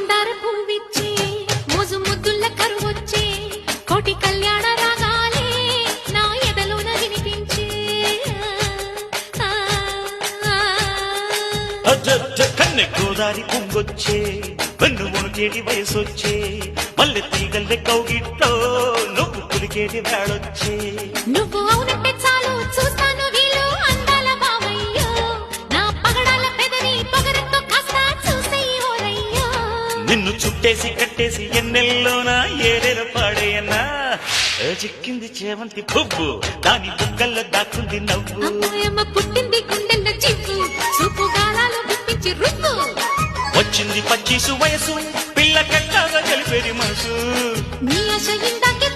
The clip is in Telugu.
మందార పువ్విచ్చే మోజు ముద్దుల కరువొచ్చే కోటి కళ్యాణ రాగాలే నా ఎదలోన వినిపించే కన్నె గోదారి పొంగొచ్చే వెన్ను మునికేటి వయసొచ్చే మల్లె తీగల్లె కౌగిట్లో నువ్వు పులికేటి వేళొచ్చే నువ్వు అవునంటే చాలు చూస్తాను వీలు అందాల బావయ్యో నా పగడాల పెదవి పొగరంతో కాస్త చూసేయోరయ్యో నిన్ను చుట్టేసి కట్టేసి ఎన్నెల్లోనా ఏరేల పాడేయన్నా చిక్కింది చేమంతి పువ్వు దాని బుగ్గల్లో దాక్కుంది నవ్వు అమ్మాయమ్మ పుట్టింది గుండెల్లో చివ్వు చూపు గాలాలు గుప్పించి రువ్వు వచ్చింది పచ్చీసు వయసు పిల్ల కట్టాగా కలిపేది మనసు నీ ఆశ ఇందాకే